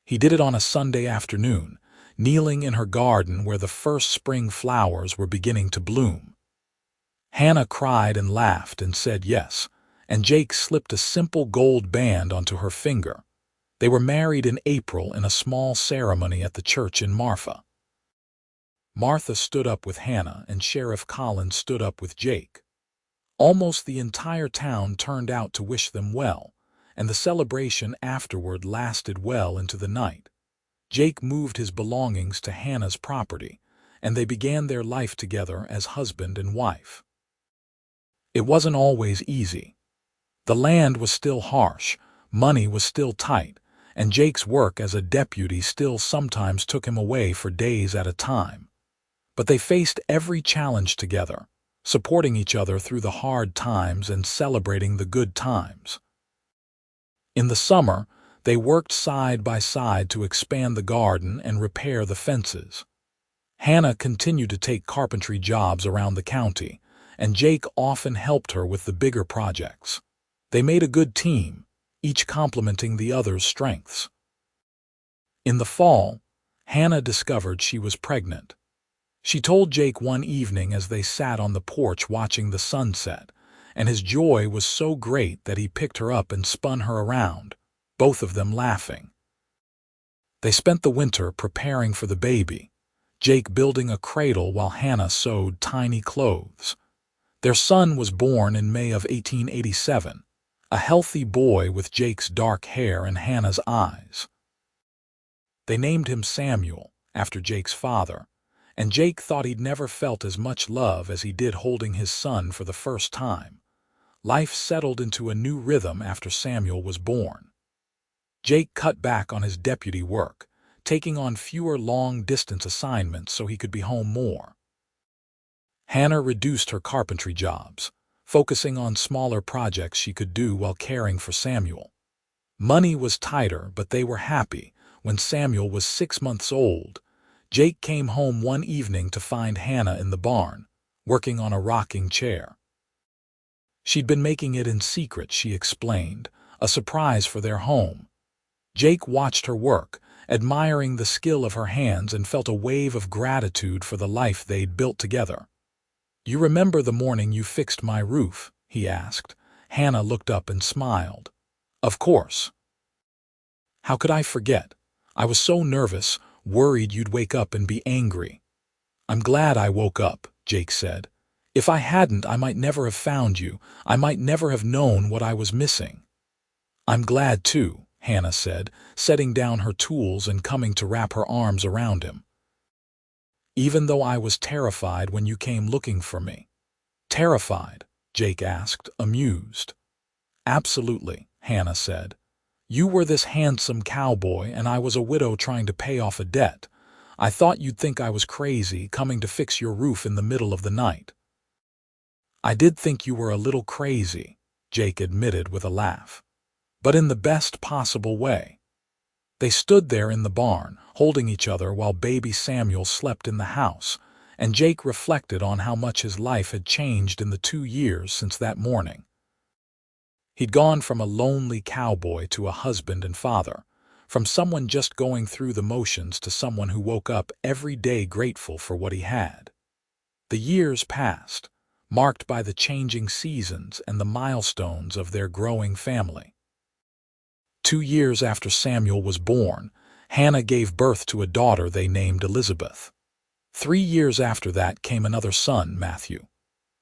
S1: He did it on a Sunday afternoon, kneeling in her garden where the first spring flowers were beginning to bloom. Hannah cried and laughed and said yes, and Jake slipped a simple gold band onto her finger. They were married in April in a small ceremony at the church in Marfa. Martha stood up with Hannah and Sheriff Collins stood up with Jake. Almost the entire town turned out to wish them well, and the celebration afterward lasted well into the night. Jake moved his belongings to Hannah's property, and they began their life together as husband and wife. It wasn't always easy. The land was still harsh, money was still tight, and Jake's work as a deputy still sometimes took him away for days at a time. But they faced every challenge together, supporting each other through the hard times and celebrating the good times. In the summer, they worked side by side to expand the garden and repair the fences. Hannah continued to take carpentry jobs around the county, and Jake often helped her with the bigger projects. They made a good team, each complementing the other's strengths. In the fall, Hannah discovered she was pregnant. She told Jake one evening as they sat on the porch watching the sunset, and his joy was so great that he picked her up and spun her around, both of them laughing. They spent the winter preparing for the baby, Jake building a cradle while Hannah sewed tiny clothes. Their son was born in May of 1887, a healthy boy with Jake's dark hair and Hannah's eyes. They named him Samuel, after Jake's father, and Jake thought he'd never felt as much love as he did holding his son for the first time. Life settled into a new rhythm after Samuel was born. Jake cut back on his deputy work, taking on fewer long-distance assignments so he could be home more. Hannah reduced her carpentry jobs, focusing on smaller projects she could do while caring for Samuel. Money was tighter, but they were happy. When Samuel was 6 months old, Jake came home one evening to find Hannah in the barn, working on a rocking chair. She'd been making it in secret, she explained, a surprise for their home. Jake watched her work, admiring the skill of her hands, and felt a wave of gratitude for the life they'd built together. "You remember the morning you fixed my roof?" he asked. Hannah looked up and smiled. "Of course. How could I forget? I was so nervous, worried you'd wake up and be angry." "I'm glad I woke up," Jake said. "If I hadn't, I might never have found you. I might never have known what I was missing." "I'm glad too," Hannah said, setting down her tools and coming to wrap her arms around him. "Even though I was terrified when you came looking for me." "Terrified?" Jake asked, amused. "Absolutely," Hannah said. "You were this handsome cowboy, and I was a widow trying to pay off a debt. I thought you'd think I was crazy, coming to fix your roof in the middle of the night." "I did think you were a little crazy," Jake admitted with a laugh. "But in the best possible way." They stood there in the barn, holding each other while baby Samuel slept in the house, and Jake reflected on how much his life had changed in the 2 years since that morning. He'd gone from a lonely cowboy to a husband and father, from someone just going through the motions to someone who woke up every day grateful for what he had. The years passed, marked by the changing seasons and the milestones of their growing family. 2 years after Samuel was born, Hannah gave birth to a daughter they named Elizabeth. 3 years after that came another son, Matthew.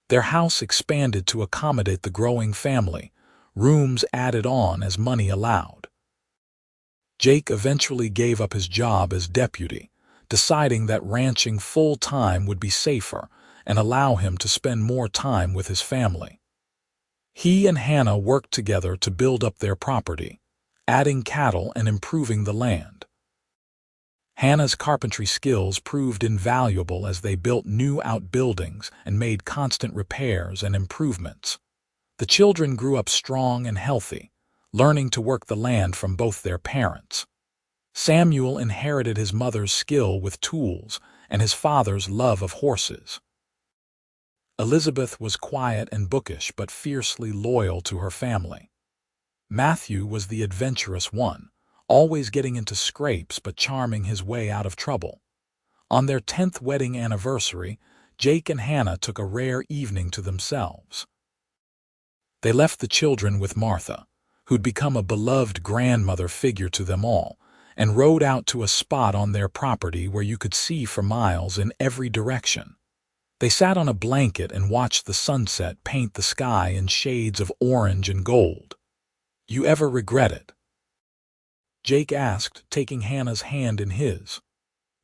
S1: Their house expanded to accommodate the growing family, rooms added on as money allowed. Jake eventually gave up his job as deputy, deciding that ranching full-time would be safer and allow him to spend more time with his family. He and Hannah worked together to build up their property, adding cattle and improving the land. Hannah's carpentry skills proved invaluable as they built new outbuildings and made constant repairs and improvements. The children grew up strong and healthy, learning to work the land from both their parents. Samuel inherited his mother's skill with tools and his father's love of horses. Elizabeth was quiet and bookish but fiercely loyal to her family. Matthew was the adventurous one, always getting into scrapes but charming his way out of trouble. On their 10th wedding anniversary, Jake and Hannah took a rare evening to themselves. They left the children with Martha, who'd become a beloved grandmother figure to them all, and rode out to a spot on their property where you could see for miles in every direction. They sat on a blanket and watched the sunset paint the sky in shades of orange and gold. "You ever regret it?" Jake asked, taking Hannah's hand in his.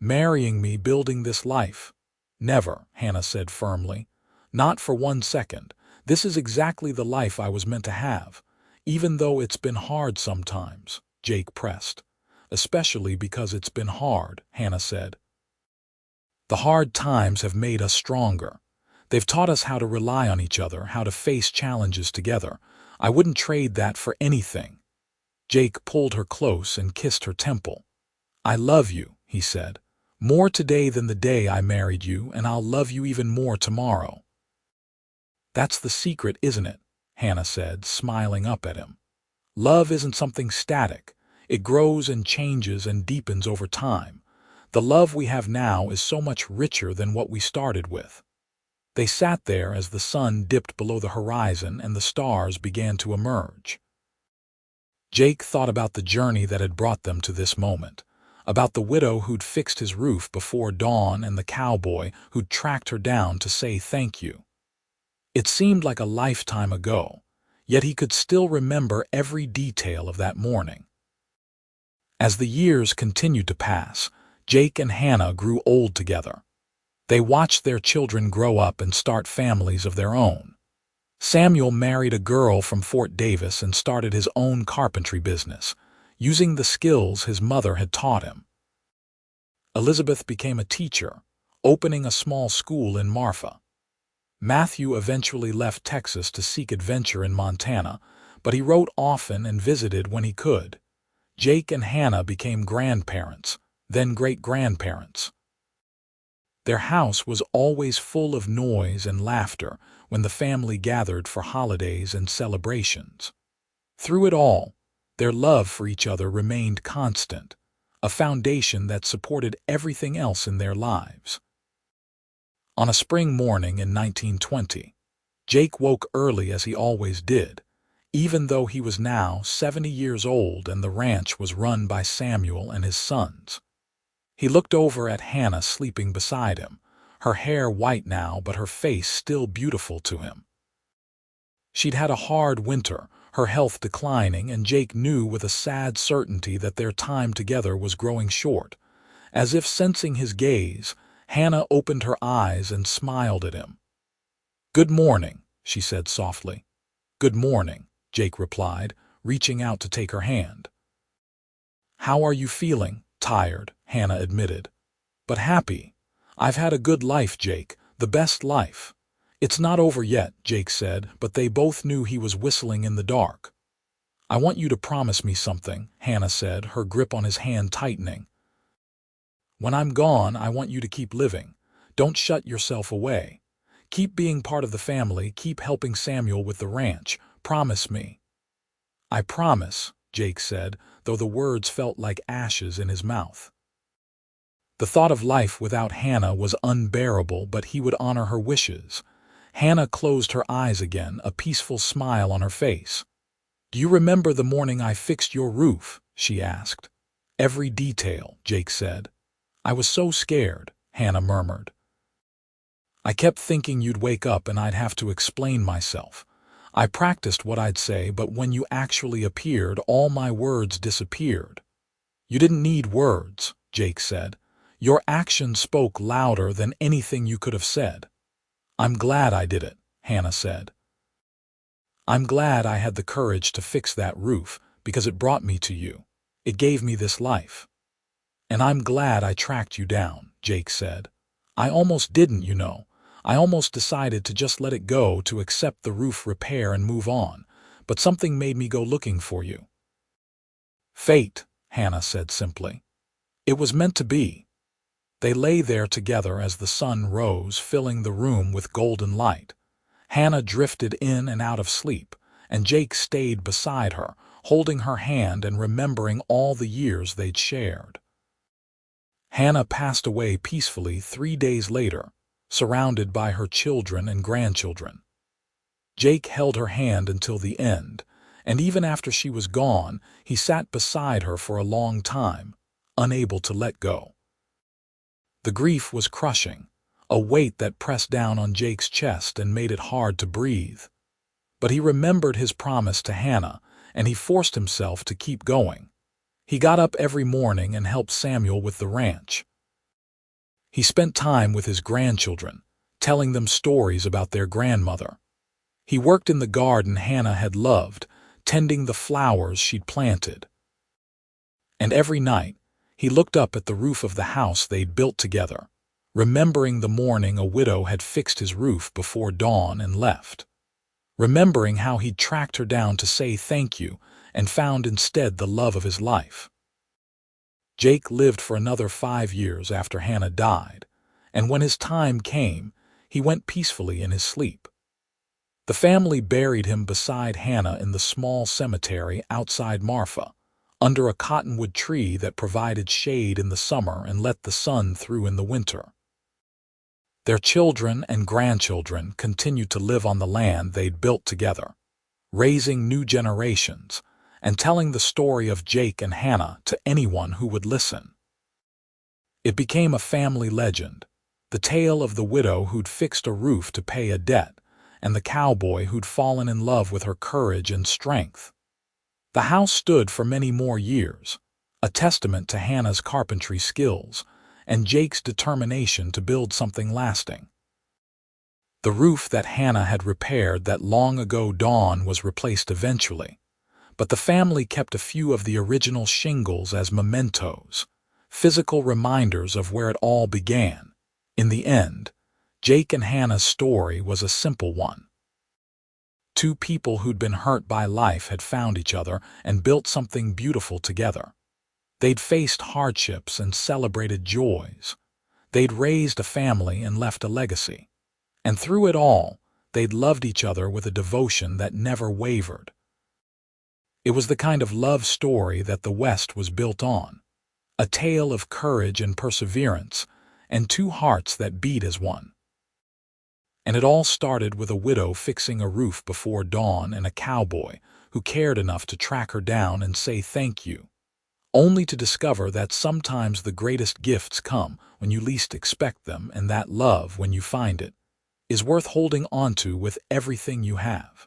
S1: "Marrying me, building this life?" "Never," Hannah said firmly. "Not for 1 second. This is exactly the life I was meant to have, even though it's been hard sometimes," Jake pressed. "Especially because it's been hard," Hannah said. "The hard times have made us stronger. They've taught us how to rely on each other, how to face challenges together. I wouldn't trade that for anything." Jake pulled her close and kissed her temple. "I love you," he said. "More today than the day I married you, and I'll love you even more tomorrow." "That's the secret, isn't it?" Hannah said, smiling up at him. "Love isn't something static. It grows and changes and deepens over time. The love we have now is so much richer than what we started with." They sat there as the sun dipped below the horizon and the stars began to emerge. Jake thought about the journey that had brought them to this moment, about the widow who'd fixed his roof before dawn and the cowboy who'd tracked her down to say thank you. It seemed like a lifetime ago, yet he could still remember every detail of that morning. As the years continued to pass, Jake and Hannah grew old together. They watched their children grow up and start families of their own. Samuel married a girl from Fort Davis and started his own carpentry business, using the skills his mother had taught him. Elizabeth became a teacher, opening a small school in Marfa. Matthew eventually left Texas to seek adventure in Montana, but he wrote often and visited when he could. Jake and Hannah became grandparents, then great-grandparents. Their house was always full of noise and laughter when the family gathered for holidays and celebrations. Through it all, their love for each other remained constant, a foundation that supported everything else in their lives. On a spring morning in 1920, Jake woke early as he always did, even though he was now 70 years old and the ranch was run by Samuel and his sons. He looked over at Hannah sleeping beside him, her hair white now but her face still beautiful to him. She'd had a hard winter, her health declining, and Jake knew with a sad certainty that their time together was growing short. As if sensing his gaze, Hannah opened her eyes and smiled at him. "Good morning," she said softly. "Good morning," Jake replied, reaching out to take her hand. "How are you feeling?" "Tired," Hannah admitted. "But happy. I've had a good life, Jake, the best life." "It's not over yet," Jake said, but they both knew he was whistling in the dark. "I want you to promise me something," Hannah said, her grip on his hand tightening. "When I'm gone, I want you to keep living. Don't shut yourself away. Keep being part of the family, keep helping Samuel with the ranch. Promise me." "I promise," Jake said, though the words felt like ashes in his mouth. The thought of life without Hannah was unbearable, but he would honor her wishes. Hannah closed her eyes again, a peaceful smile on her face. "Do you remember the morning I fixed your roof?" she asked. "Every detail," Jake said. "I was so scared," Hannah murmured. "I kept thinking you'd wake up and I'd have to explain myself. I practiced what I'd say, but when you actually appeared, all my words disappeared." "You didn't need words," Jake said. "Your actions spoke louder than anything you could have said." "I'm glad I did it," Hannah said. "I'm glad I had the courage to fix that roof, because it brought me to you. It gave me this life." "And I'm glad I tracked you down," Jake said. "I almost didn't, you know. I almost decided to just let it go, to accept the roof repair and move on, but something made me go looking for you." "Fate," Hannah said simply. "It was meant to be." They lay there together as the sun rose, filling the room with golden light. Hannah drifted in and out of sleep, and Jake stayed beside her, holding her hand and remembering all the years they'd shared. Hannah passed away peacefully 3 days later, surrounded by her children and grandchildren. Jake held her hand until the end, and even after she was gone, he sat beside her for a long time, unable to let go. The grief was crushing, a weight that pressed down on Jake's chest and made it hard to breathe. But he remembered his promise to Hannah, and he forced himself to keep going. He got up every morning and helped Samuel with the ranch. He spent time with his grandchildren, telling them stories about their grandmother. He worked in the garden Hannah had loved, tending the flowers she'd planted. And every night, he looked up at the roof of the house they'd built together, remembering the morning a widow had fixed his roof before dawn and left. Remembering how he'd tracked her down to say thank you and found instead the love of his life. Jake lived for another 5 years after Hannah died, and when his time came, he went peacefully in his sleep. The family buried him beside Hannah in the small cemetery outside Marfa, under a cottonwood tree that provided shade in the summer and let the sun through in the winter. Their children and grandchildren continued to live on the land they'd built together, raising new generations and telling the story of Jake and Hannah to anyone who would listen. It became a family legend, the tale of the widow who'd fixed a roof to pay a debt, and the cowboy who'd fallen in love with her courage and strength. The house stood for many more years, a testament to Hannah's carpentry skills and Jake's determination to build something lasting. The roof that Hannah had repaired that long ago dawn was replaced eventually, but the family kept a few of the original shingles as mementos, physical reminders of where it all began. In the end, Jake and Hannah's story was a simple one. Two people who'd been hurt by life had found each other and built something beautiful together. They'd faced hardships and celebrated joys. They'd raised a family and left a legacy. And through it all, they'd loved each other with a devotion that never wavered. It was the kind of love story that the West was built on, a tale of courage and perseverance, and two hearts that beat as one. And it all started with a widow fixing a roof before dawn and a cowboy who cared enough to track her down and say thank you, only to discover that sometimes the greatest gifts come when you least expect them, and that love, when you find it, is worth holding onto with everything you have.